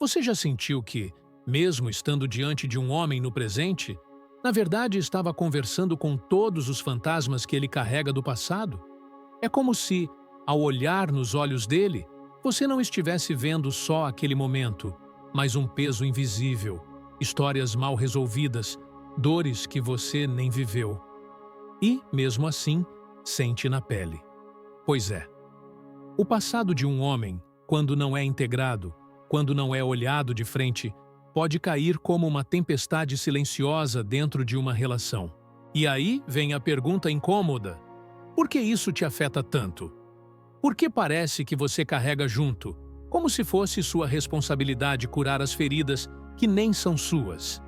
Você já sentiu que, mesmo estando diante de um homem no presente, na verdade estava conversando com todos os fantasmas que ele carrega do passado? É como se, ao olhar nos olhos dele, você não estivesse vendo só aquele momento, mas um peso invisível, histórias mal resolvidas, dores que você nem viveu. E, mesmo assim, sente na pele. Pois é. O passado de um homem, quando não é integrado, quando não é olhado de frente, pode cair como uma tempestade silenciosa dentro de uma relação. E aí vem a pergunta incômoda: por que isso te afeta tanto? Por que parece que você carrega junto, como se fosse sua responsabilidade curar as feridas que nem são suas?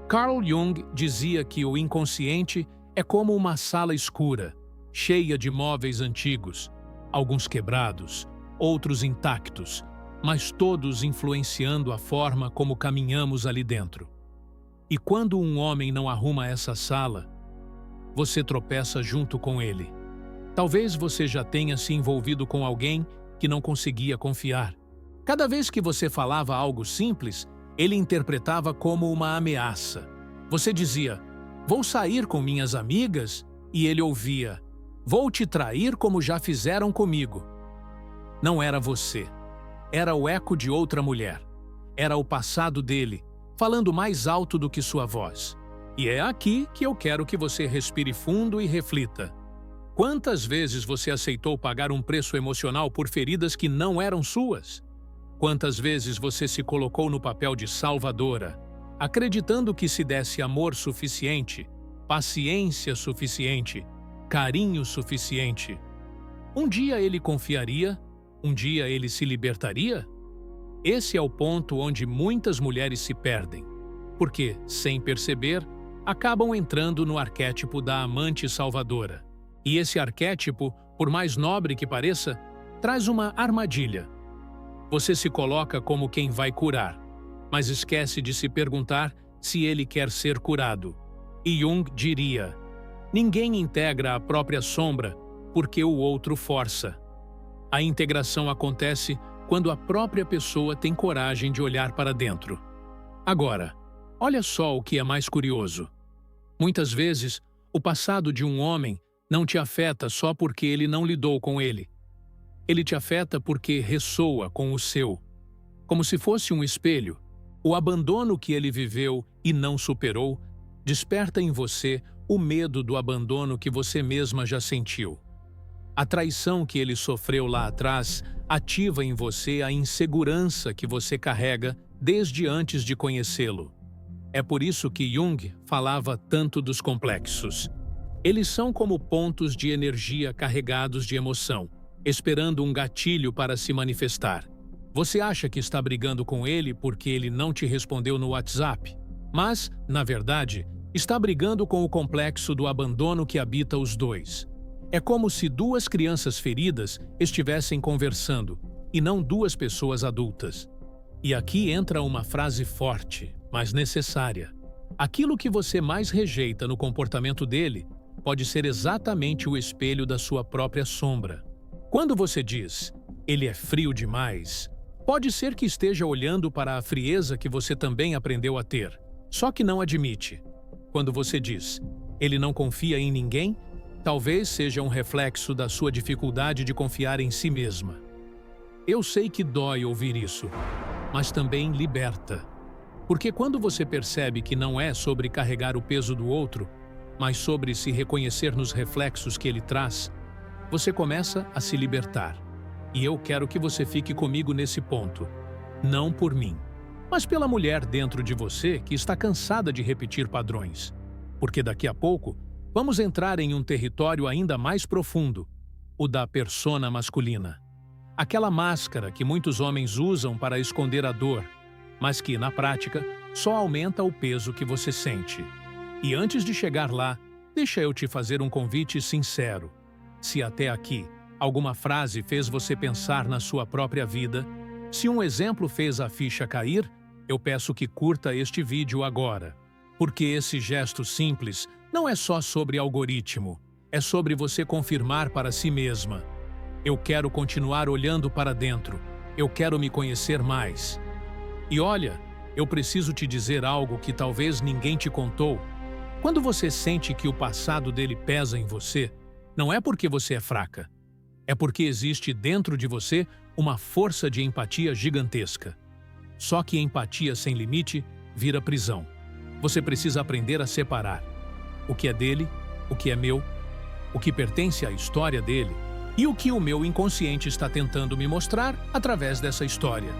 Carl Jung dizia que o inconsciente é como uma sala escura, cheia de móveis antigos, alguns quebrados, outros intactos, mas todos influenciando a forma como caminhamos ali dentro. E quando um homem não arruma essa sala, você tropeça junto com ele. Talvez você já tenha se envolvido com alguém que não conseguia confiar. Cada vez que você falava algo simples, ele interpretava como uma ameaça. Você dizia, vou sair com minhas amigas, e ele ouvia, vou te trair como já fizeram comigo. Não era você. Era o eco de outra mulher. Era o passado dele, falando mais alto do que sua voz. E é aqui que eu quero que você respire fundo e reflita. Quantas vezes você aceitou pagar um preço emocional por feridas que não eram suas? Quantas vezes você se colocou no papel de salvadora, acreditando que se desse amor suficiente, paciência suficiente, carinho suficiente, um dia ele confiaria? Um dia ele se libertaria? Esse é o ponto onde muitas mulheres se perdem, porque, sem perceber, acabam entrando no arquétipo da amante salvadora. E esse arquétipo, por mais nobre que pareça, traz uma armadilha. Você se coloca como quem vai curar, mas esquece de se perguntar se ele quer ser curado. E Jung diria, ninguém integra a própria sombra porque o outro força. A integração acontece quando a própria pessoa tem coragem de olhar para dentro. Agora, olha só o que é mais curioso. Muitas vezes, o passado de um homem não te afeta só porque ele não lidou com ele. Ele te afeta porque ressoa com o seu. Como se fosse um espelho, o abandono que ele viveu e não superou desperta em você o medo do abandono que você mesma já sentiu. A traição que ele sofreu lá atrás ativa em você a insegurança que você carrega desde antes de conhecê-lo. É por isso que Jung falava tanto dos complexos. Eles são como pontos de energia carregados de emoção, esperando um gatilho para se manifestar. Você acha que está brigando com ele porque ele não te respondeu no WhatsApp, mas, na verdade, está brigando com o complexo do abandono que habita os dois. É como se duas crianças feridas estivessem conversando, e não duas pessoas adultas. E aqui entra uma frase forte, mas necessária. Aquilo que você mais rejeita no comportamento dele pode ser exatamente o espelho da sua própria sombra. Quando você diz, ele é frio demais, pode ser que esteja olhando para a frieza que você também aprendeu a ter, só que não admite. Quando você diz, ele não confia em ninguém, talvez seja um reflexo da sua dificuldade de confiar em si mesma. Eu sei que dói ouvir isso, mas também liberta. Porque quando você percebe que não é sobre carregar o peso do outro, mas sobre se reconhecer nos reflexos que ele traz, você começa a se libertar. E eu quero que você fique comigo nesse ponto. Não por mim, mas pela mulher dentro de você que está cansada de repetir padrões. Porque daqui a pouco, vamos entrar em um território ainda mais profundo, o da persona masculina. Aquela máscara que muitos homens usam para esconder a dor, mas que, na prática, só aumenta o peso que você sente. E antes de chegar lá, deixa eu te fazer um convite sincero. Se até aqui alguma frase fez você pensar na sua própria vida, se um exemplo fez a ficha cair, eu peço que curta este vídeo agora. Porque esse gesto simples não é só sobre algoritmo, é sobre você confirmar para si mesma. Eu quero continuar olhando para dentro, eu quero me conhecer mais. E olha, eu preciso te dizer algo que talvez ninguém te contou. Quando você sente que o passado dele pesa em você, não é porque você é fraca. É porque existe dentro de você uma força de empatia gigantesca. Só que empatia sem limite vira prisão. Você precisa aprender a separar o que é dele, o que é meu, o que pertence à história dele e o que o meu inconsciente está tentando me mostrar através dessa história.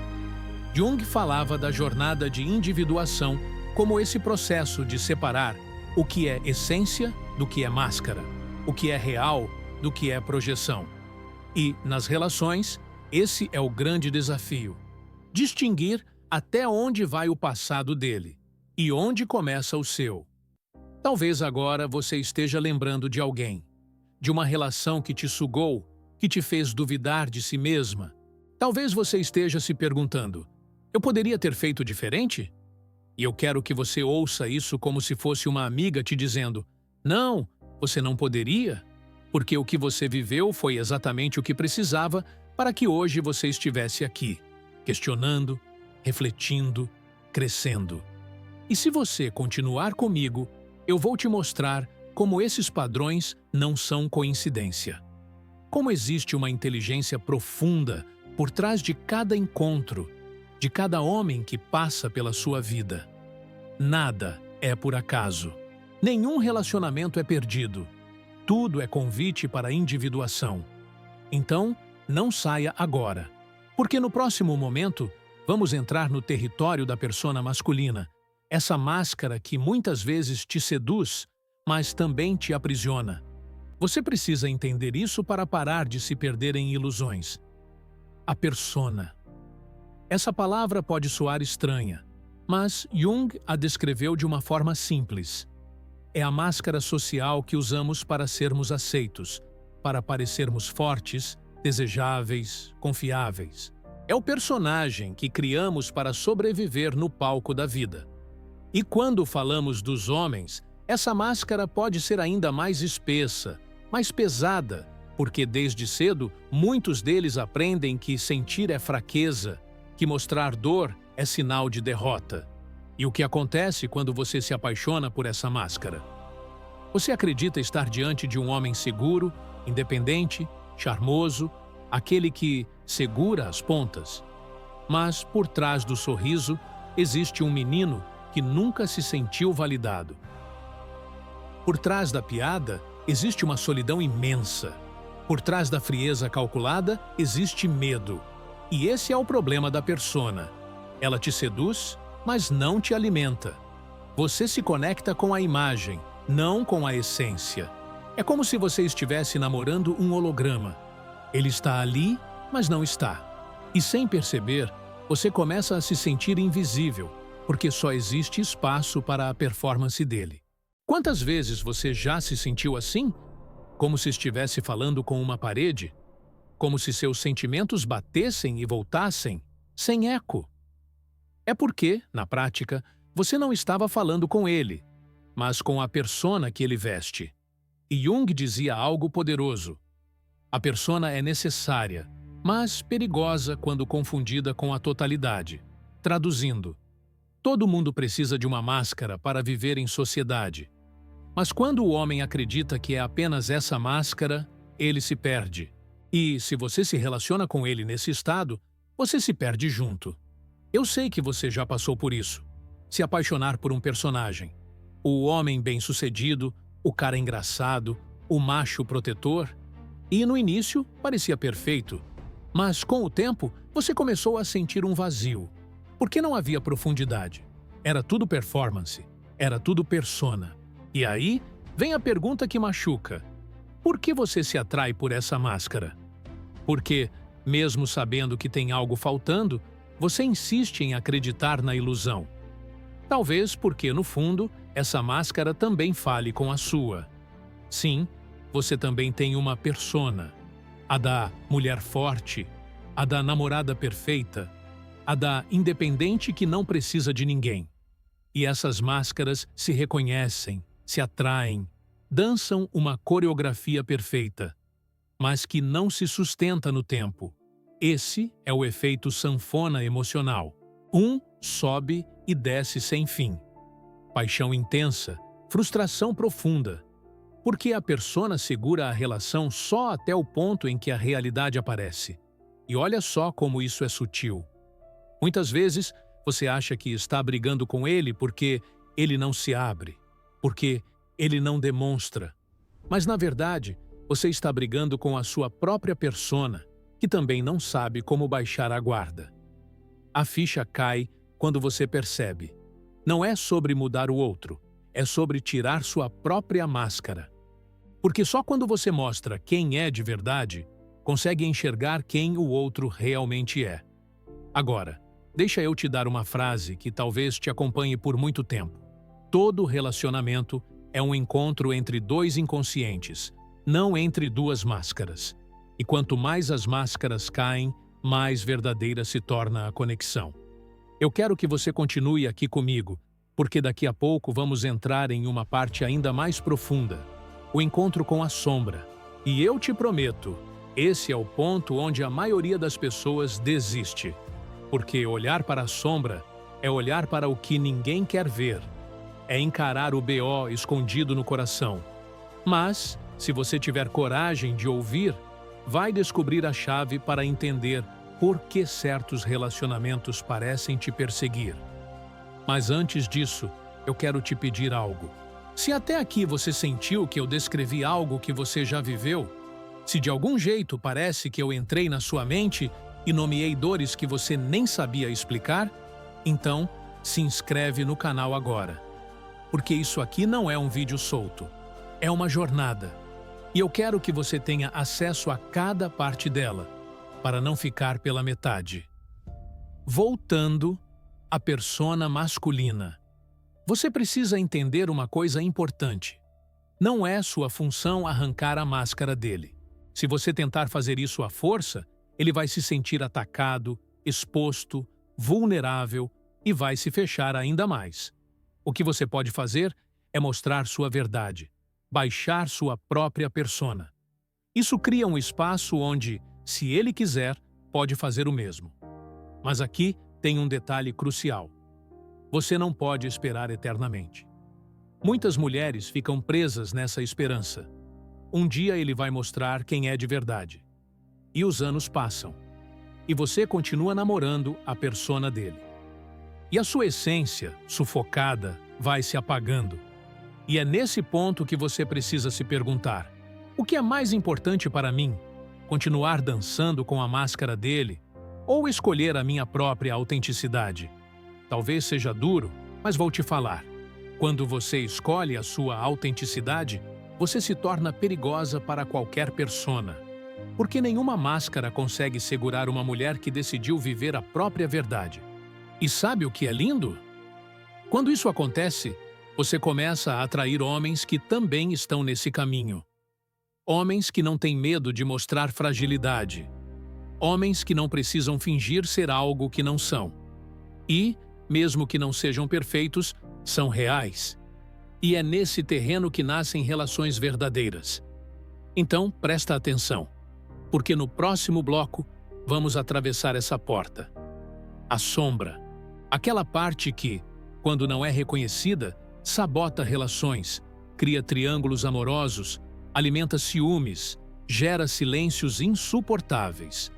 Jung falava da jornada de individuação como esse processo de separar o que é essência do que é máscara, o que é real do que é projeção. E, nas relações, esse é o grande desafio. Distinguir até onde vai o passado dele e onde começa o seu. Talvez agora você esteja lembrando de alguém, de uma relação que te sugou, que te fez duvidar de si mesma. Talvez você esteja se perguntando, eu poderia ter feito diferente? E eu quero que você ouça isso como se fosse uma amiga te dizendo, não, você não poderia, porque o que você viveu foi exatamente o que precisava para que hoje você estivesse aqui, questionando, refletindo, crescendo. E se você continuar comigo, eu vou te mostrar como esses padrões não são coincidência. Como existe uma inteligência profunda por trás de cada encontro, de cada homem que passa pela sua vida. Nada é por acaso. Nenhum relacionamento é perdido. Tudo é convite para a individuação. Então, não saia agora, porque no próximo momento vamos entrar no território da persona masculina, essa máscara que muitas vezes te seduz, mas também te aprisiona. Você precisa entender isso para parar de se perder em ilusões. A persona. Essa palavra pode soar estranha, mas Jung a descreveu de uma forma simples. É a máscara social que usamos para sermos aceitos, para parecermos fortes, desejáveis, confiáveis. É o personagem que criamos para sobreviver no palco da vida. E quando falamos dos homens, essa máscara pode ser ainda mais espessa, mais pesada, porque desde cedo muitos deles aprendem que sentir é fraqueza, que mostrar dor é sinal de derrota. E o que acontece quando você se apaixona por essa máscara? Você acredita estar diante de um homem seguro, independente, charmoso, aquele que segura as pontas. Mas, por trás do sorriso, existe um menino que nunca se sentiu validado. Por trás da piada, existe uma solidão imensa. Por trás da frieza calculada, existe medo. E esse é o problema da persona. Ela te seduz, mas não te alimenta. Você se conecta com a imagem, não com a essência. É como se você estivesse namorando um holograma. Ele está ali, mas não está. E sem perceber, você começa a se sentir invisível, porque só existe espaço para a performance dele. Quantas vezes você já se sentiu assim? Como se estivesse falando com uma parede? Como se seus sentimentos batessem e voltassem, sem eco? É porque, na prática, você não estava falando com ele, mas com a persona que ele veste. E Jung dizia algo poderoso. A persona é necessária, mas perigosa quando confundida com a totalidade. Traduzindo, todo mundo precisa de uma máscara para viver em sociedade. Mas quando o homem acredita que é apenas essa máscara, ele se perde. E, se você se relaciona com ele nesse estado, você se perde junto. Eu sei que você já passou por isso. Se apaixonar por um personagem. O homem bem-sucedido, o cara engraçado, o macho protetor. E no início parecia perfeito. Mas com o tempo, você começou a sentir um vazio. Porque não havia profundidade. Era tudo performance. Era tudo persona. E aí, vem a pergunta que machuca. Por que você se atrai por essa máscara? Porque, mesmo sabendo que tem algo faltando, você insiste em acreditar na ilusão. Talvez porque, no fundo, essa máscara também fale com a sua. Sim, você também tem uma persona. A da mulher forte, a da namorada perfeita, a da independente que não precisa de ninguém. E essas máscaras se reconhecem, se atraem, dançam uma coreografia perfeita, mas que não se sustenta no tempo. Esse é o efeito sanfona emocional. Um sobe e desce sem fim. Paixão intensa, frustração profunda. Porque a persona segura a relação só até o ponto em que a realidade aparece. E olha só como isso é sutil. Muitas vezes, você acha que está brigando com ele porque ele não se abre, porque ele não demonstra. Mas, na verdade, você está brigando com a sua própria persona, que também não sabe como baixar a guarda. A ficha cai quando você percebe. Não é sobre mudar o outro, é sobre tirar sua própria máscara. Porque só quando você mostra quem é de verdade, consegue enxergar quem o outro realmente é. Agora, deixa eu te dar uma frase que talvez te acompanhe por muito tempo. Todo relacionamento é um encontro entre dois inconscientes, não entre duas máscaras. E quanto mais as máscaras caem, mais verdadeira se torna a conexão. Eu quero que você continue aqui comigo, porque daqui a pouco vamos entrar em uma parte ainda mais profunda, o encontro com a sombra. E eu te prometo, esse é o ponto onde a maioria das pessoas desiste. Porque olhar para a sombra é olhar para o que ninguém quer ver. É encarar o BO escondido no coração. Mas, se você tiver coragem de ouvir, vai descobrir a chave para entender por que certos relacionamentos parecem te perseguir. Mas antes disso, eu quero te pedir algo. Se até aqui você sentiu que eu descrevi algo que você já viveu, se de algum jeito parece que eu entrei na sua mente e nomeei dores que você nem sabia explicar, então se inscreve no canal agora. Porque isso aqui não é um vídeo solto, é uma jornada. E eu quero que você tenha acesso a cada parte dela, para não ficar pela metade. Voltando à persona masculina. Você precisa entender uma coisa importante. Não é sua função arrancar a máscara dele. Se você tentar fazer isso à força, ele vai se sentir atacado, exposto, vulnerável e vai se fechar ainda mais. O que você pode fazer é mostrar sua verdade, baixar sua própria persona. Isso cria um espaço onde, se ele quiser, pode fazer o mesmo. Mas aqui tem um detalhe crucial. Você não pode esperar eternamente. Muitas mulheres ficam presas nessa esperança. Um dia ele vai mostrar quem é de verdade. E os anos passam. E você continua namorando a persona dele. E a sua essência, sufocada, vai se apagando. E é nesse ponto que você precisa se perguntar: o que é mais importante para mim? Continuar dançando com a máscara dele ou escolher a minha própria autenticidade? Talvez seja duro, mas vou te falar. Quando você escolhe a sua autenticidade, você se torna perigosa para qualquer persona. Porque nenhuma máscara consegue segurar uma mulher que decidiu viver a própria verdade. E sabe o que é lindo? Quando isso acontece, você começa a atrair homens que também estão nesse caminho. Homens que não têm medo de mostrar fragilidade. Homens que não precisam fingir ser algo que não são. E, mesmo que não sejam perfeitos, são reais. E é nesse terreno que nascem relações verdadeiras. Então, presta atenção, porque no próximo bloco vamos atravessar essa porta. A sombra. Aquela parte que, quando não é reconhecida, sabota relações, cria triângulos amorosos, alimenta ciúmes, gera silêncios insuportáveis.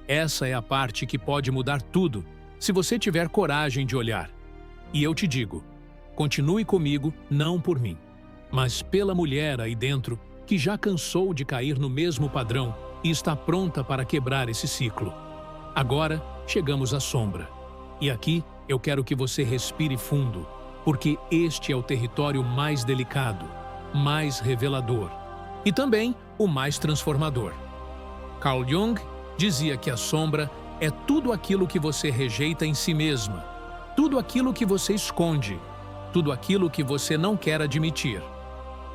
Essa é a parte que pode mudar tudo, se você tiver coragem de olhar. E eu te digo, continue comigo não por mim, mas pela mulher aí dentro que já cansou de cair no mesmo padrão e está pronta para quebrar esse ciclo. Agora, chegamos à sombra. E aqui eu quero que você respire fundo, porque este é o território mais delicado, mais revelador e também o mais transformador. Carl Jung dizia que a sombra é tudo aquilo que você rejeita em si mesma, tudo aquilo que você esconde, tudo aquilo que você não quer admitir.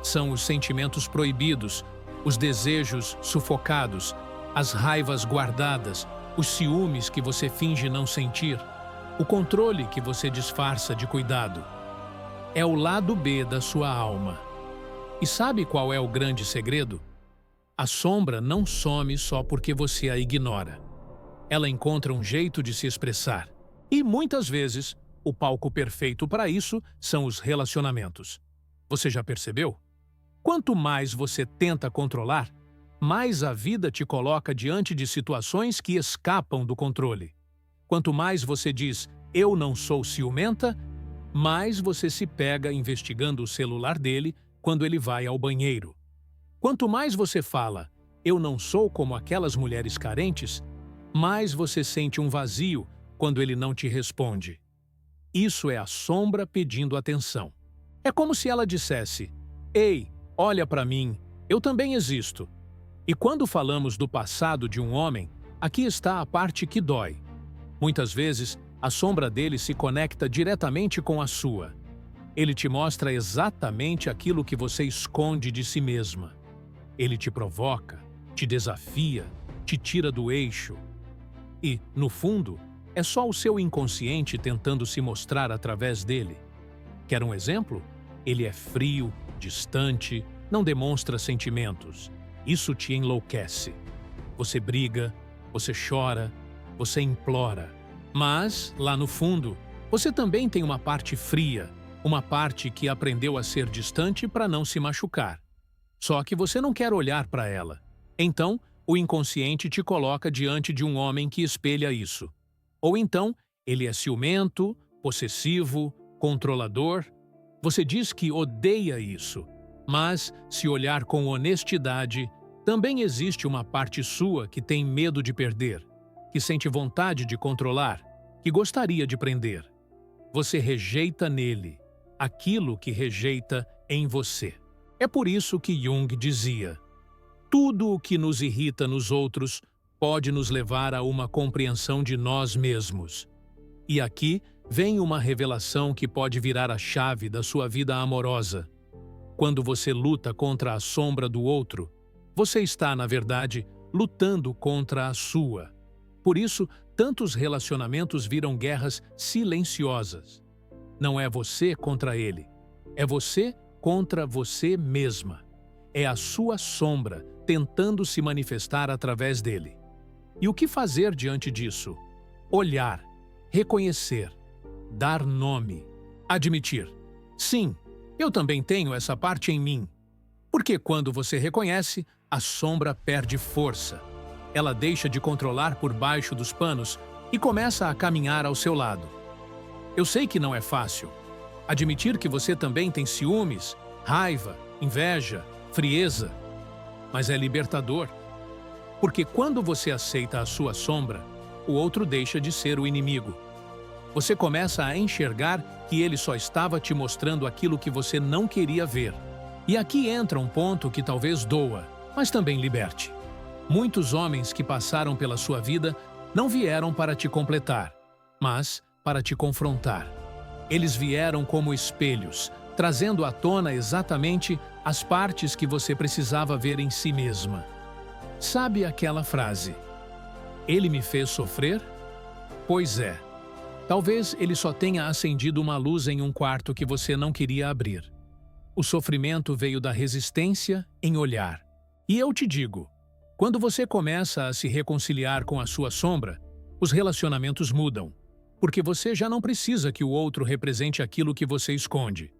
São os sentimentos proibidos, os desejos sufocados, as raivas guardadas, os ciúmes que você finge não sentir, o controle que você disfarça de cuidado. É o lado B da sua alma. E sabe qual é o grande segredo? A sombra não some só porque você a ignora. Ela encontra um jeito de se expressar. E muitas vezes, o palco perfeito para isso são os relacionamentos. Você já percebeu? Quanto mais você tenta controlar, mais a vida te coloca diante de situações que escapam do controle. Quanto mais você diz, eu não sou ciumenta, mais você se pega investigando o celular dele quando ele vai ao banheiro. Quanto mais você fala, eu não sou como aquelas mulheres carentes, mais você sente um vazio quando ele não te responde. Isso é a sombra pedindo atenção. É como se ela dissesse, ei, olha para mim, eu também existo. E quando falamos do passado de um homem, aqui está a parte que dói. Muitas vezes, a sombra dele se conecta diretamente com a sua. Ele te mostra exatamente aquilo que você esconde de si mesma. Ele te provoca, te desafia, te tira do eixo. E, no fundo, é só o seu inconsciente tentando se mostrar através dele. Quer um exemplo? Ele é frio, distante, não demonstra sentimentos. Isso te enlouquece. Você briga, você chora, você implora. Mas, lá no fundo, você também tem uma parte fria, uma parte que aprendeu a ser distante para não se machucar. Só que você não quer olhar para ela. Então, o inconsciente te coloca diante de um homem que espelha isso. Ou então, ele é ciumento, possessivo, controlador. Você diz que odeia isso. Mas, se olhar com honestidade, também existe uma parte sua que tem medo de perder, que sente vontade de controlar, que gostaria de prender. Você rejeita nele aquilo que rejeita em você. É por isso que Jung dizia: tudo o que nos irrita nos outros pode nos levar a uma compreensão de nós mesmos. E aqui vem uma revelação que pode virar a chave da sua vida amorosa. Quando você luta contra a sombra do outro, você está, na verdade, lutando contra a sua. Por isso, tantos relacionamentos viram guerras silenciosas. Não é você contra ele, é você contra você mesma. É a sua sombra tentando se manifestar através dele. E o que fazer diante disso? Olhar, reconhecer, dar nome, admitir. Sim, eu também tenho essa parte em mim. Porque quando você reconhece, a sombra perde força. Ela deixa de controlar por baixo dos panos e começa a caminhar ao seu lado. Eu sei que não é fácil. Admitir que você também tem ciúmes, raiva, inveja, frieza. Mas é libertador. Porque quando você aceita a sua sombra, o outro deixa de ser o inimigo. Você começa a enxergar que ele só estava te mostrando aquilo que você não queria ver. E aqui entra um ponto que talvez doa, mas também liberte. Muitos homens que passaram pela sua vida não vieram para te completar, mas para te confrontar. Eles vieram como espelhos, trazendo à tona exatamente as partes que você precisava ver em si mesma. Sabe aquela frase? Ele me fez sofrer? Pois é. Talvez ele só tenha acendido uma luz em um quarto que você não queria abrir. O sofrimento veio da resistência em olhar. E eu te digo, quando você começa a se reconciliar com a sua sombra, os relacionamentos mudam, porque você já não precisa que o outro represente aquilo que você esconde.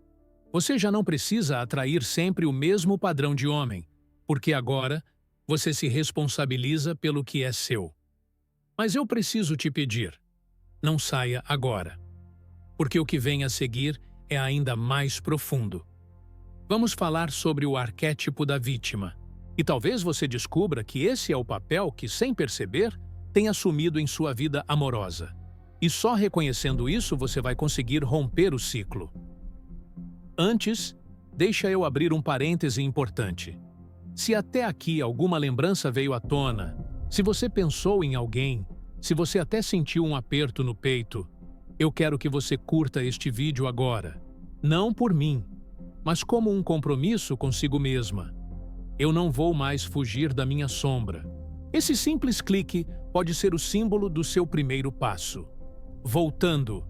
Você já não precisa atrair sempre o mesmo padrão de homem, porque agora você se responsabiliza pelo que é seu. Mas eu preciso te pedir, não saia agora, porque o que vem a seguir é ainda mais profundo. Vamos falar sobre o arquétipo da vítima. E talvez você descubra que esse é o papel que, sem perceber, tem assumido em sua vida amorosa. E só reconhecendo isso você vai conseguir romper o ciclo. Antes, deixa eu abrir um parêntese importante. Se até aqui alguma lembrança veio à tona, se você pensou em alguém, se você até sentiu um aperto no peito, eu quero que você curta este vídeo agora. Não por mim, mas como um compromisso consigo mesma. Eu não vou mais fugir da minha sombra. Esse simples clique pode ser o símbolo do seu primeiro passo. Voltando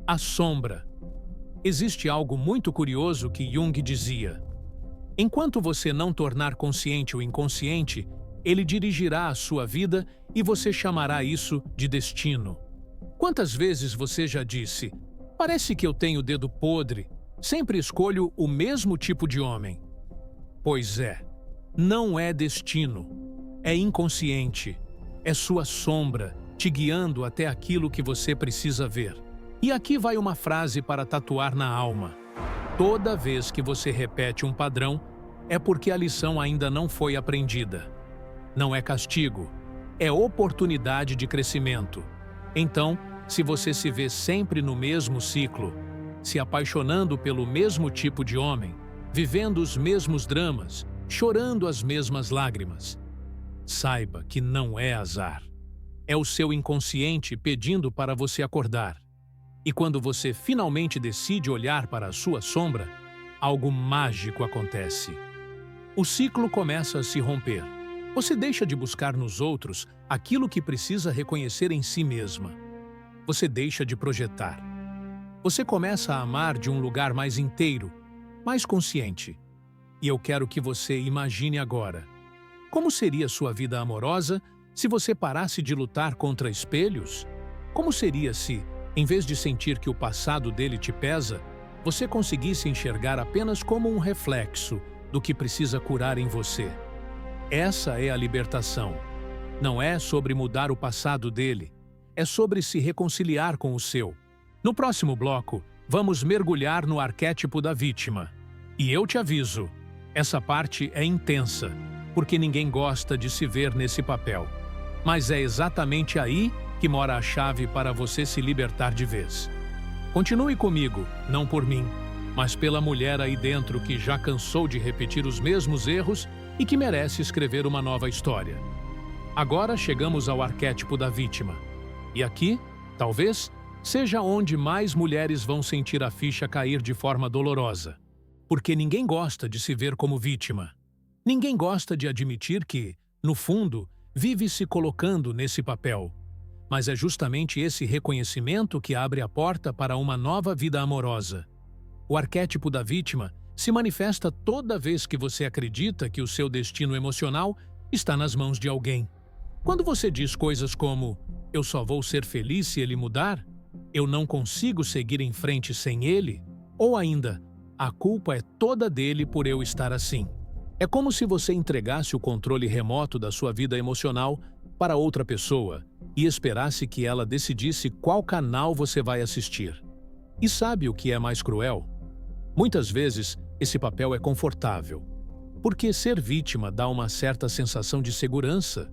à sombra. Existe algo muito curioso que Jung dizia. Enquanto você não tornar consciente o inconsciente, ele dirigirá a sua vida e você chamará isso de destino. Quantas vezes você já disse: "Parece que eu tenho o dedo podre, sempre escolho o mesmo tipo de homem"? Pois é, não é destino, é inconsciente, é sua sombra te guiando até aquilo que você precisa ver. E aqui vai uma frase para tatuar na alma. Toda vez que você repete um padrão, é porque a lição ainda não foi aprendida. Não é castigo, é oportunidade de crescimento. Então, se você se vê sempre no mesmo ciclo, se apaixonando pelo mesmo tipo de homem, vivendo os mesmos dramas, chorando as mesmas lágrimas, saiba que não é azar. É o seu inconsciente pedindo para você acordar. E quando você finalmente decide olhar para a sua sombra, algo mágico acontece. O ciclo começa a se romper. Você deixa de buscar nos outros aquilo que precisa reconhecer em si mesma. Você deixa de projetar. Você começa a amar de um lugar mais inteiro, mais consciente. E eu quero que você imagine agora. Como seria sua vida amorosa se você parasse de lutar contra espelhos? Como seria se, em vez de sentir que o passado dele te pesa, você conseguisse enxergar apenas como um reflexo do que precisa curar em você? Essa é a libertação. Não é sobre mudar o passado dele, é sobre se reconciliar com o seu. No próximo bloco, vamos mergulhar no arquétipo da vítima. E eu te aviso, essa parte é intensa, porque ninguém gosta de se ver nesse papel. Mas é exatamente aí que mora a chave para você se libertar de vez. Continue comigo, não por mim, mas pela mulher aí dentro que já cansou de repetir os mesmos erros e que merece escrever uma nova história. Agora chegamos ao arquétipo da vítima. E aqui, talvez, seja onde mais mulheres vão sentir a ficha cair de forma dolorosa. Porque ninguém gosta de se ver como vítima. Ninguém gosta de admitir que, no fundo, vive se colocando nesse papel. Mas é justamente esse reconhecimento que abre a porta para uma nova vida amorosa. O arquétipo da vítima se manifesta toda vez que você acredita que o seu destino emocional está nas mãos de alguém. Quando você diz coisas como "eu só vou ser feliz se ele mudar", "eu não consigo seguir em frente sem ele", ou ainda "a culpa é toda dele por eu estar assim". É como se você entregasse o controle remoto da sua vida emocional para outra pessoa e esperasse que ela decidisse qual canal você vai assistir. E sabe o que é mais cruel? Muitas vezes, esse papel é confortável, porque ser vítima dá uma certa sensação de segurança.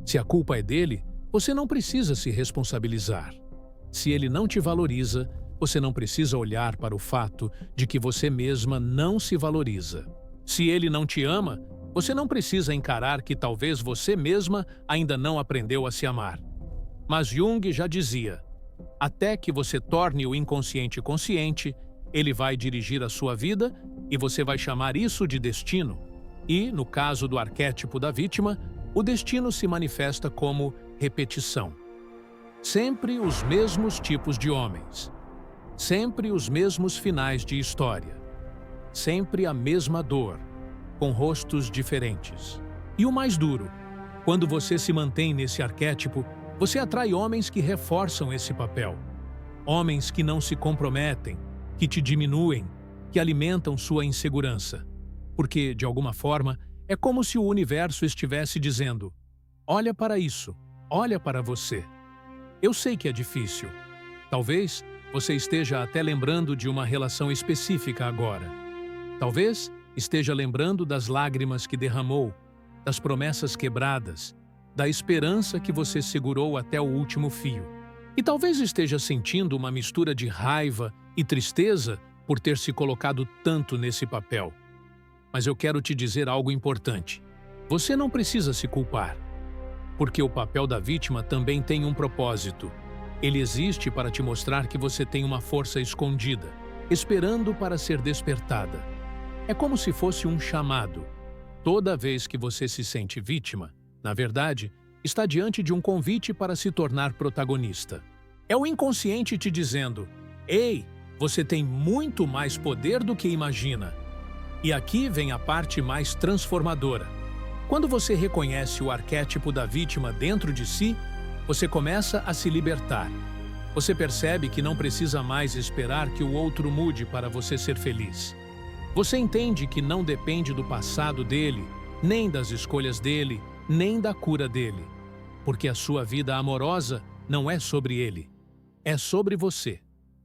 Se a culpa é dele, você não precisa se responsabilizar. Se ele não te valoriza, você não precisa olhar para o fato de que você mesma não se valoriza. Se ele não te ama, você não precisa encarar que talvez você mesma ainda não aprendeu a se amar. Mas Jung já dizia: até que você torne o inconsciente consciente, ele vai dirigir a sua vida e você vai chamar isso de destino. E, no caso do arquétipo da vítima, o destino se manifesta como repetição. Sempre os mesmos tipos de homens. Sempre os mesmos finais de história. Sempre a mesma dor, com rostos diferentes. E o mais duro, quando você se mantém nesse arquétipo, você atrai homens que reforçam esse papel. Homens que não se comprometem, que te diminuem, que alimentam sua insegurança. Porque, de alguma forma, é como se o universo estivesse dizendo: olha para isso, olha para você. Eu sei que é difícil. Talvez você esteja até lembrando de uma relação específica agora. Talvez esteja lembrando das lágrimas que derramou, das promessas quebradas, da esperança que você segurou até o último fio. E talvez esteja sentindo uma mistura de raiva e tristeza por ter se colocado tanto nesse papel. Mas eu quero te dizer algo importante. Você não precisa se culpar, porque o papel da vítima também tem um propósito. Ele existe para te mostrar que você tem uma força escondida, esperando para ser despertada. É como se fosse um chamado. Toda vez que você se sente vítima, na verdade, está diante de um convite para se tornar protagonista. É o inconsciente te dizendo: ei, você tem muito mais poder do que imagina. E aqui vem a parte mais transformadora. Quando você reconhece o arquétipo da vítima dentro de si, você começa a se libertar. Você percebe que não precisa mais esperar que o outro mude para você ser feliz. Você entende que não depende do passado dele, nem das escolhas dele, nem da cura dele. Porque a sua vida amorosa não é sobre ele, é sobre você.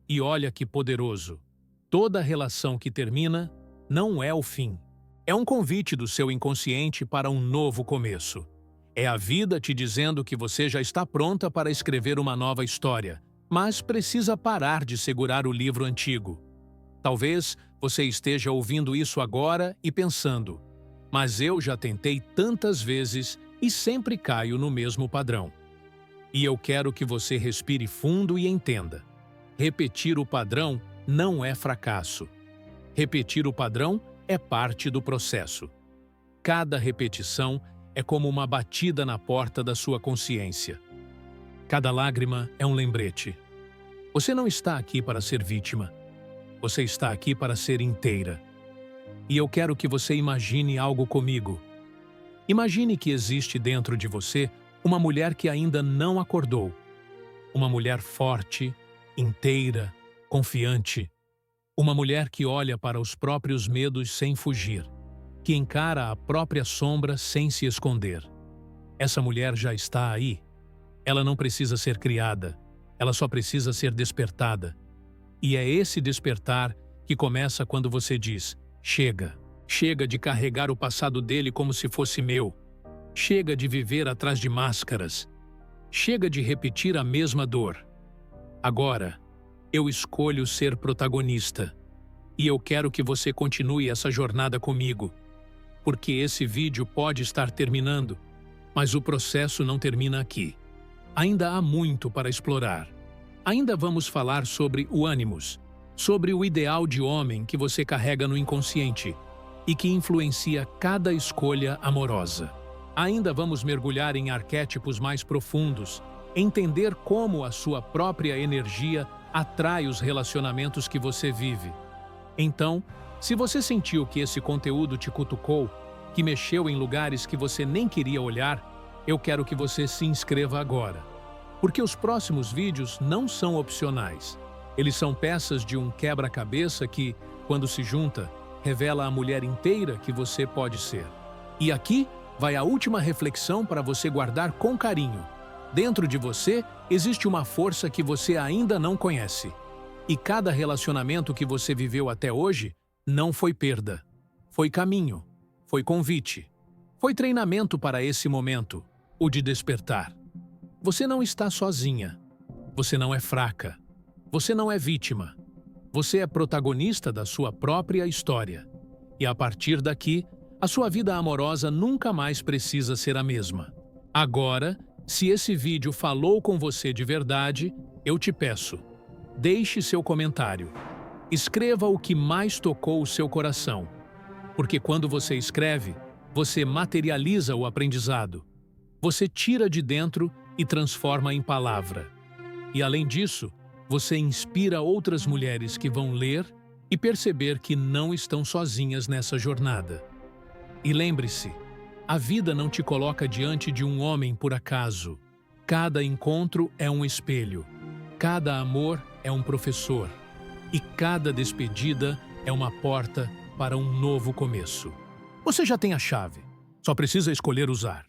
E olha que poderoso. Toda relação que termina não é o fim. É um convite do seu inconsciente para um novo começo. É a vida te dizendo que você já está pronta para escrever uma nova história, mas precisa parar de segurar o livro antigo. Talvez você esteja ouvindo isso agora e pensando, mas eu já tentei tantas vezes e sempre caio no mesmo padrão. E eu quero que você respire fundo e entenda. Repetir o padrão não é fracasso. Repetir o padrão é parte do processo. Cada repetição é como uma batida na porta da sua consciência. Cada lágrima é um lembrete. Você não está aqui para ser vítima. Você está aqui para ser inteira. E eu quero que você imagine algo comigo. Imagine que existe dentro de você uma mulher que ainda não acordou. Uma mulher forte, inteira, confiante. Uma mulher que olha para os próprios medos sem fugir, que encara a própria sombra sem se esconder. Essa mulher já está aí. Ela não precisa ser criada, ela só precisa ser despertada. E é esse despertar que começa quando você diz: chega. Chega de carregar o passado dele como se fosse meu. Chega de viver atrás de máscaras. Chega de repetir a mesma dor. Agora, eu escolho ser protagonista. E eu quero que você continue essa jornada comigo. Porque esse vídeo pode estar terminando, mas o processo não termina aqui. Ainda há muito para explorar. Ainda vamos falar sobre o ânimos, sobre o ideal de homem que você carrega no inconsciente e que influencia cada escolha amorosa. Ainda vamos mergulhar em arquétipos mais profundos, entender como a sua própria energia atrai os relacionamentos que você vive. Então, se você sentiu que esse conteúdo te cutucou, que mexeu em lugares que você nem queria olhar, eu quero que você se inscreva agora. Porque os próximos vídeos não são opcionais. Eles são peças de um quebra-cabeça que, quando se junta, revela a mulher inteira que você pode ser. E aqui vai a última reflexão para você guardar com carinho. Dentro de você existe uma força que você ainda não conhece. E cada relacionamento que você viveu até hoje não foi perda. Foi caminho, foi convite, foi treinamento para esse momento, o de despertar. Você não está sozinha. Você não é fraca. Você não é vítima. Você é protagonista da sua própria história. E a partir daqui, a sua vida amorosa nunca mais precisa ser a mesma. Agora, se esse vídeo falou com você de verdade, eu te peço, deixe seu comentário. Escreva o que mais tocou o seu coração. Porque quando você escreve, você materializa o aprendizado. Você tira de dentro e transforma em palavra. E além disso, você inspira outras mulheres que vão ler e perceber que não estão sozinhas nessa jornada. E lembre-se, a vida não te coloca diante de um homem por acaso. Cada encontro é um espelho, cada amor é um professor e cada despedida é uma porta para um novo começo. Você já tem a chave, só precisa escolher usar.